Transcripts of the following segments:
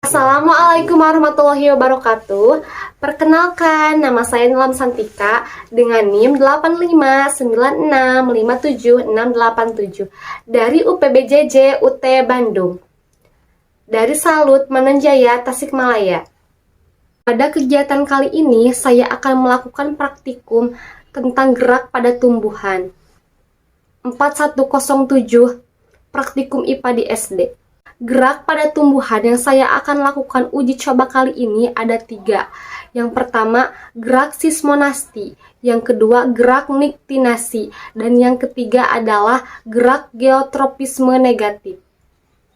Assalamualaikum warahmatullahi wabarakatuh. Perkenalkan, nama saya Nilam Santika dengan NIM 859657687 dari UPBJJ UT Bandung. Dari Salut Mananjaya Tasikmalaya. Pada kegiatan kali ini, saya akan melakukan praktikum tentang gerak pada tumbuhan. 4107 Praktikum IPA di SD. Gerak pada tumbuhan yang saya akan lakukan uji coba kali ini ada 3. Yang pertama, gerak sismonasti. Yang kedua, gerak niktinasi. Dan yang ketiga adalah gerak geotropisme negatif.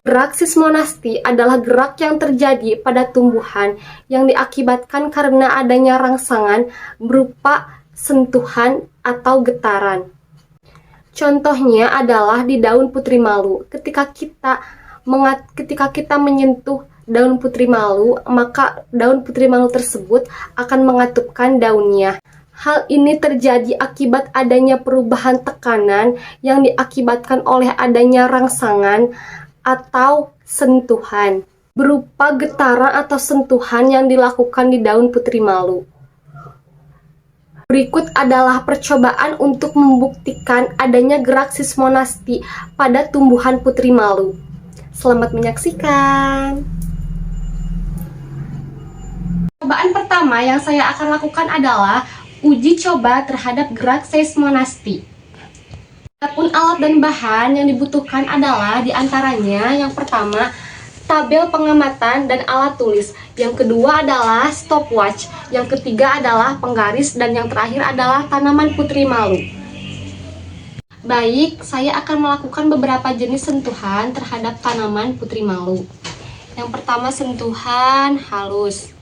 Gerak sismonasti adalah gerak yang terjadi pada tumbuhan yang diakibatkan karena adanya rangsangan berupa sentuhan atau getaran. Contohnya adalah di daun putri malu. Ketika kita menyentuh daun putri malu, maka daun putri malu tersebut akan mengatupkan daunnya. Hal ini terjadi akibat adanya perubahan tekanan yang diakibatkan oleh adanya rangsangan atau sentuhan, berupa getaran atau sentuhan yang dilakukan di daun putri malu. Berikut adalah percobaan untuk membuktikan adanya gerak sismonasti pada tumbuhan putri malu. Selamat menyaksikan. Percobaan pertama yang saya akan lakukan adalah uji coba terhadap gerak seismonasti. Adapun alat dan bahan yang dibutuhkan adalah diantaranya yang pertama, tabel pengamatan dan alat tulis. Yang kedua adalah stopwatch. Yang ketiga adalah penggaris. Dan yang terakhir adalah tanaman putri malu. Baik, saya akan melakukan beberapa jenis sentuhan terhadap tanaman putri malu. Yang pertama, sentuhan halus.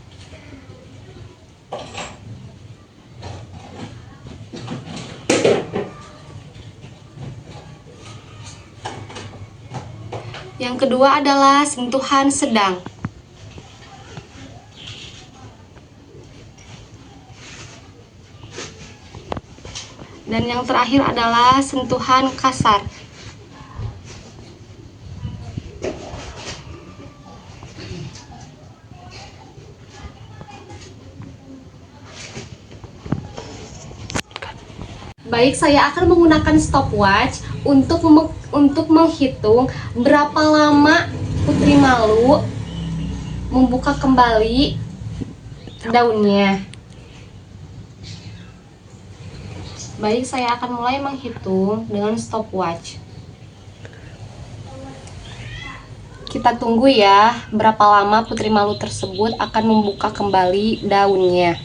Yang kedua adalah sentuhan sedang. Dan yang terakhir adalah sentuhan kasar. Baik, saya akan menggunakan stopwatch untuk menghitung berapa lama putri malu membuka kembali daunnya. Baik, saya akan mulai menghitung dengan stopwatch. Kita tunggu ya, berapa lama putri malu tersebut akan membuka kembali daunnya.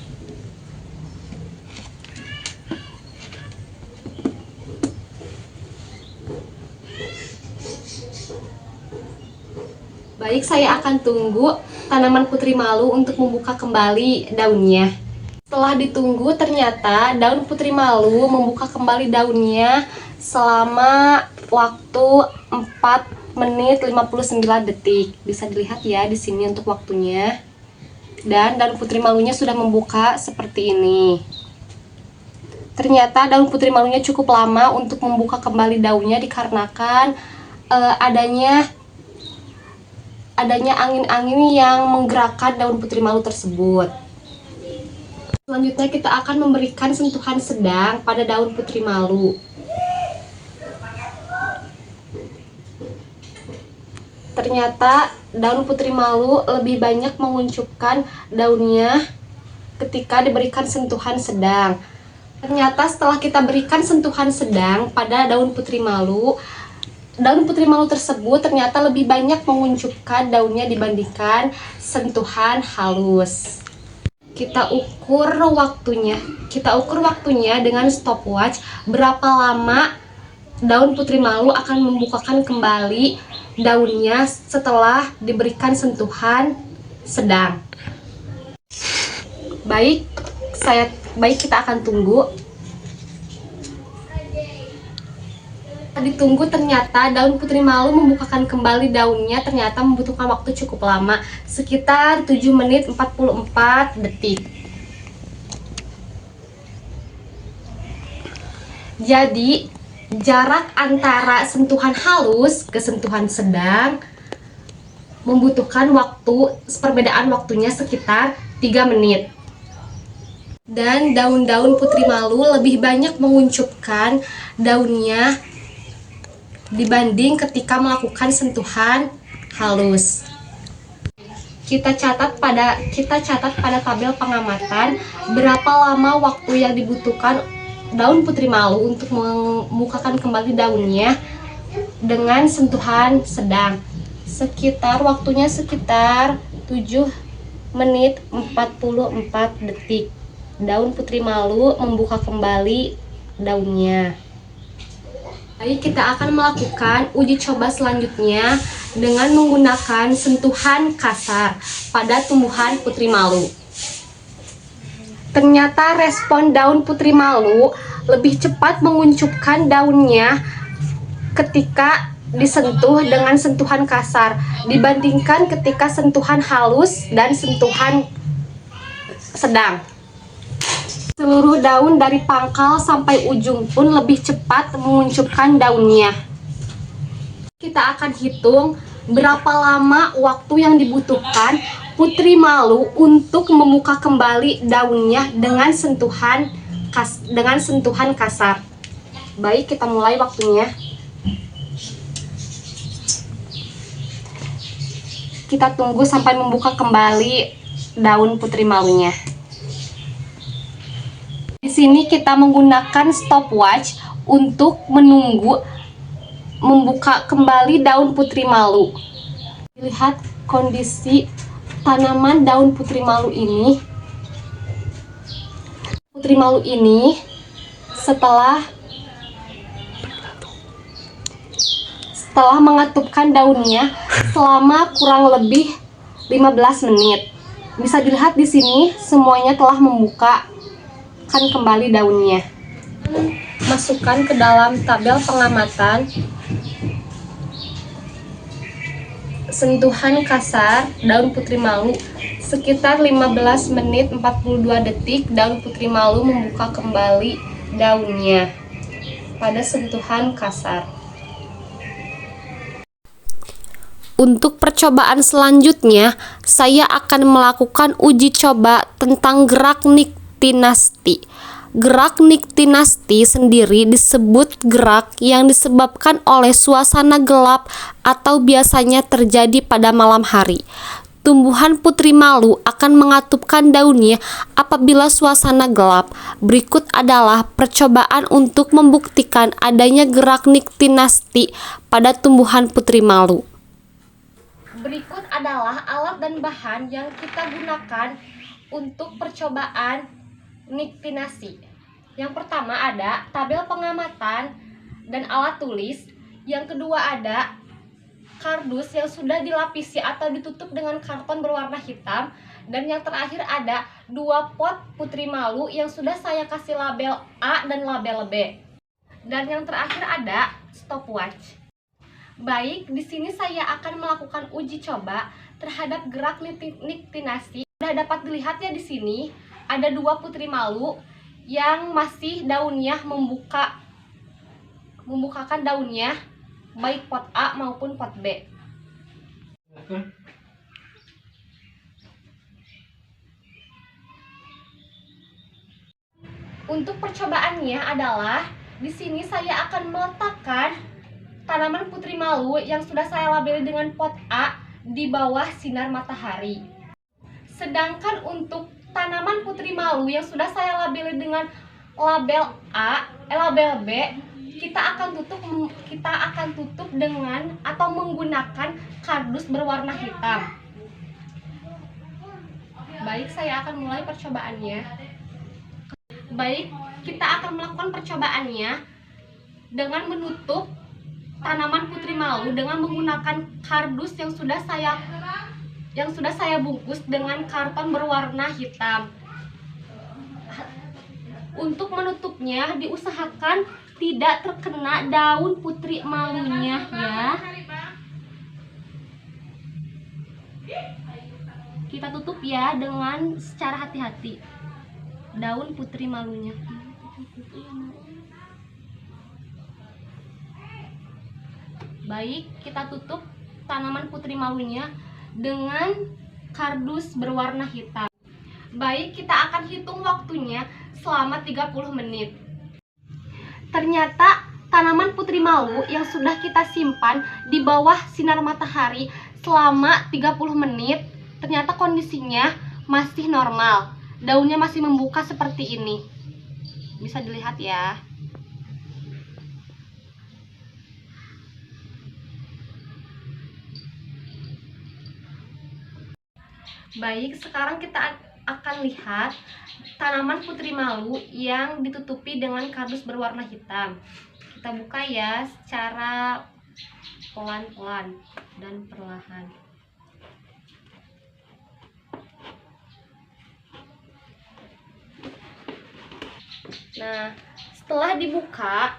Baik, saya akan tunggu tanaman putri malu untuk membuka kembali daunnya. Setelah ditunggu, ternyata daun putri malu membuka kembali daunnya selama waktu 4 menit 59 detik. Bisa dilihat ya di sini untuk waktunya. Dan daun putri malunya sudah membuka seperti ini. Ternyata daun putri malunya cukup lama untuk membuka kembali daunnya dikarenakan adanya angin-angin yang menggerakkan daun putri malu tersebut. Selanjutnya kita akan memberikan sentuhan sedang pada daun putri malu. Ternyata daun putri malu lebih banyak menguncupkan daunnya ketika diberikan sentuhan sedang. Ternyata setelah kita berikan sentuhan sedang pada daun putri malu tersebut ternyata lebih banyak menguncupkan daunnya dibandingkan sentuhan halus. Kita ukur waktunya dengan stopwatch, berapa lama daun putri malu akan membukakan kembali daunnya setelah diberikan sentuhan sedang. Baik, kita akan tunggu. Ditunggu, ternyata daun putri malu membukakan kembali daunnya ternyata membutuhkan waktu cukup lama, sekitar 7 menit 44 detik. Jadi jarak antara sentuhan halus ke sentuhan sedang membutuhkan perbedaan waktunya sekitar 3 menit. Dan daun-daun putri malu lebih banyak menguncupkan daunnya dibanding ketika melakukan sentuhan halus. Kita catat pada tabel pengamatan berapa lama waktu yang dibutuhkan daun putri malu untuk membukakan kembali daunnya dengan sentuhan sedang. Waktunya sekitar 7 menit 44 detik. Daun putri malu membuka kembali daunnya. Baik, kita akan melakukan uji coba selanjutnya dengan menggunakan sentuhan kasar pada tumbuhan putri malu. Ternyata respon daun putri malu lebih cepat menguncupkan daunnya ketika disentuh dengan sentuhan kasar dibandingkan ketika sentuhan halus dan sentuhan sedang. Seluruh daun dari pangkal sampai ujung pun lebih cepat menguncupkan daunnya. Kita akan hitung berapa lama waktu yang dibutuhkan putri malu untuk membuka kembali daunnya dengan sentuhan kasar. Baik, kita mulai waktunya. Kita tunggu sampai membuka kembali daun putri malunya. Di sini kita menggunakan stopwatch untuk menunggu membuka kembali daun putri malu. Lihat kondisi tanaman daun putri malu ini. Putri malu ini setelah mengatupkan daunnya selama kurang lebih 15 menit. Bisa dilihat di sini semuanya telah membuka kembali daunnya. Masukkan ke dalam tabel pengamatan sentuhan kasar daun putri malu sekitar 15 menit 42 detik. Daun putri malu membuka kembali daunnya pada sentuhan kasar. Untuk percobaan selanjutnya, saya akan melakukan uji coba tentang gerak niktinasti. Gerak niktinasti sendiri disebut gerak yang disebabkan oleh suasana gelap atau biasanya terjadi pada malam hari. Tumbuhan putri malu akan mengatupkan daunnya apabila suasana gelap. Berikut adalah percobaan untuk membuktikan adanya gerak niktinasti pada tumbuhan putri malu. Berikut adalah alat dan bahan yang kita gunakan untuk percobaan niktinasi. Yang pertama ada tabel pengamatan dan alat tulis. Yang kedua ada kardus yang sudah dilapisi atau ditutup dengan karton berwarna hitam. Dan yang terakhir ada 2 pot putri malu yang sudah saya kasih label A dan label B. Dan yang terakhir ada stopwatch. Baik, di sini saya akan melakukan uji coba terhadap gerak niktinasi. Sudah dapat dilihat ya di sini ada 2 putri malu yang masih daunnya membukakan daunnya baik pot A maupun pot B. Untuk percobaannya adalah di sini saya akan meletakkan tanaman putri malu yang sudah saya labeli dengan pot A di bawah sinar matahari. Sedangkan untuk tanaman putri malu yang sudah saya labeli dengan label label B, kita akan tutup dengan atau menggunakan kardus berwarna hitam. Baik, saya akan mulai percobaannya. Baik, kita akan melakukan percobaannya dengan menutup tanaman putri malu dengan menggunakan kardus yang sudah saya bungkus dengan karton berwarna hitam. Untuk menutupnya diusahakan tidak terkena daun putri malunya ya. Kita tutup ya dengan secara hati-hati daun putri malunya. Baik, kita tutup tanaman putri malunya dengan kardus berwarna hitam. Baik, kita akan hitung waktunya selama 30 menit. Ternyata tanaman putri malu yang sudah kita simpan di bawah sinar matahari selama 30 menit, ternyata kondisinya masih normal. Daunnya masih membuka seperti ini. Bisa dilihat ya. Baik, sekarang kita akan lihat tanaman putri malu yang ditutupi dengan kardus berwarna hitam. Kita buka ya secara pelan-pelan dan perlahan. Nah, setelah dibuka,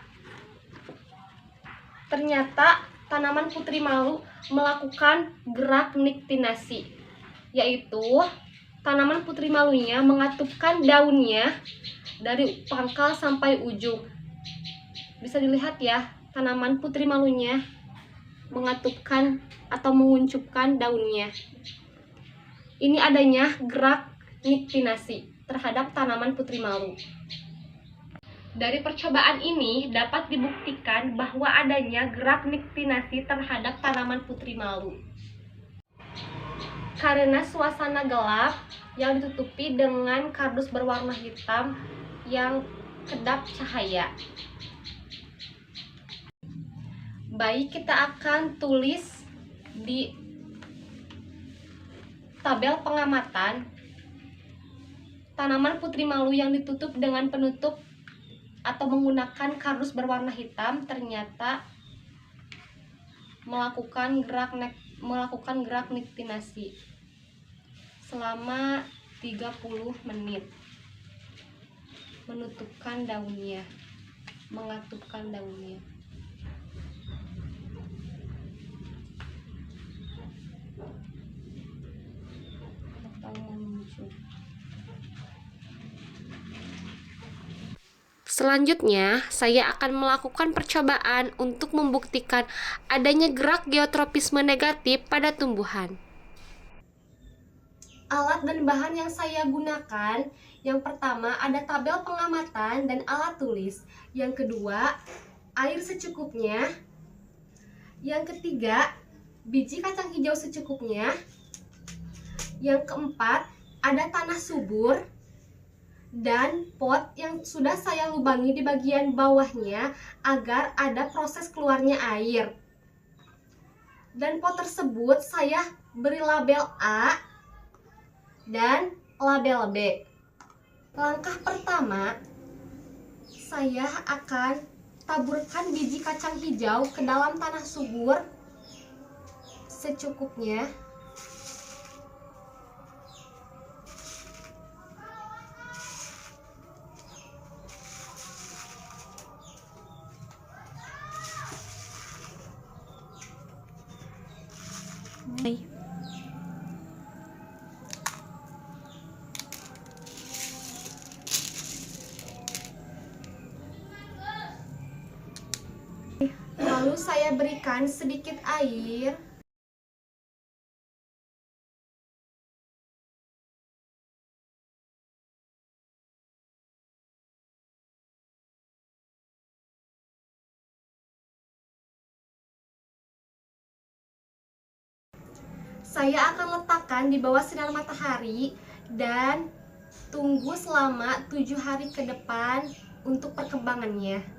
ternyata tanaman putri malu melakukan gerak niktinasi, yaitu tanaman putri malunya mengatupkan daunnya dari pangkal sampai ujung. Bisa dilihat ya, tanaman putri malunya mengatupkan atau menguncupkan daunnya. Ini adanya gerak niktinasi terhadap tanaman putri malu. Dari percobaan ini dapat dibuktikan bahwa adanya gerak niktinasi terhadap tanaman putri malu. Karena suasana gelap yang ditutupi dengan kardus berwarna hitam yang kedap cahaya. Baik, kita akan tulis di tabel pengamatan tanaman putri malu yang ditutup dengan penutup atau menggunakan kardus berwarna hitam ternyata melakukan gerak niktinasi selama 30 menit, menutupkan daunnya, mengatupkan daunnya. Atau menunjuk. Selanjutnya, saya akan melakukan percobaan untuk membuktikan adanya gerak geotropisme negatif pada tumbuhan. Alat dan bahan yang saya gunakan, yang pertama ada tabel pengamatan dan alat tulis. Yang kedua, air secukupnya. Yang ketiga, biji kacang hijau secukupnya. Yang keempat, ada tanah subur dan pot yang sudah saya lubangi di bagian bawahnya agar ada proses keluarnya air. Dan pot tersebut saya beri label A dan label B. Langkah pertama, saya akan taburkan biji kacang hijau ke dalam tanah subur secukupnya. Lalu saya berikan sedikit air. Saya akan letakkan di bawah sinar matahari dan tunggu selama 7 hari ke depan untuk perkembangannya.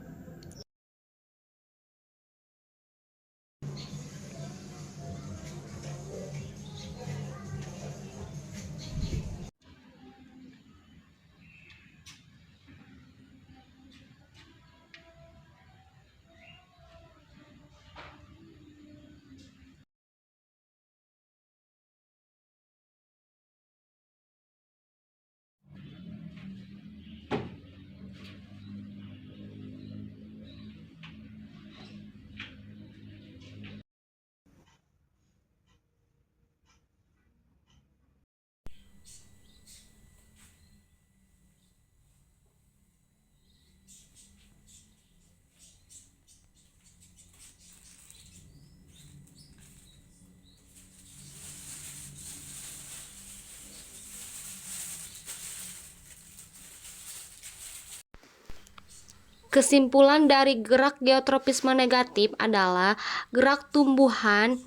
Kesimpulan dari gerak geotropisme negatif adalah gerak tumbuhan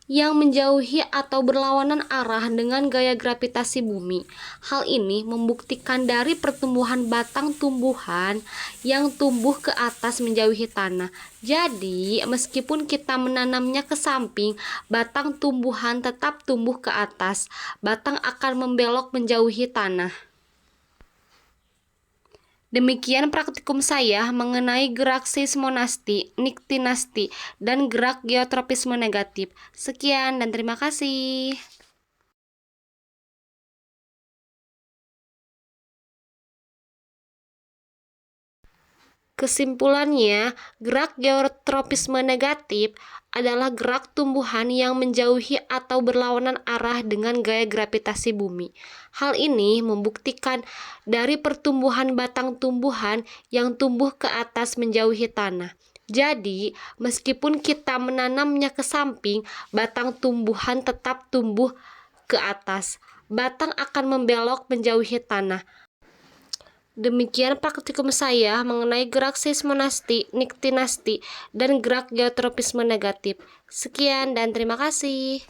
yang menjauhi atau berlawanan arah dengan gaya gravitasi bumi. Hal ini membuktikan dari pertumbuhan batang tumbuhan yang tumbuh ke atas menjauhi tanah. Jadi, meskipun kita menanamnya ke samping, batang tumbuhan tetap tumbuh ke atas. Batang akan membelok menjauhi tanah. Demikian praktikum saya mengenai gerak seismonasti, niktinasti, dan gerak geotropisme negatif. Sekian dan terima kasih. Kesimpulannya, gerak geotropisme negatif adalah gerak tumbuhan yang menjauhi atau berlawanan arah dengan gaya gravitasi bumi. Hal ini membuktikan dari pertumbuhan batang tumbuhan yang tumbuh ke atas menjauhi tanah. Jadi, meskipun kita menanamnya ke samping, batang tumbuhan tetap tumbuh ke atas. Batang akan membelok menjauhi tanah. Demikian praktikum saya mengenai gerak seismonasti, niktinasti, dan gerak geotropisme negatif. Sekian dan terima kasih.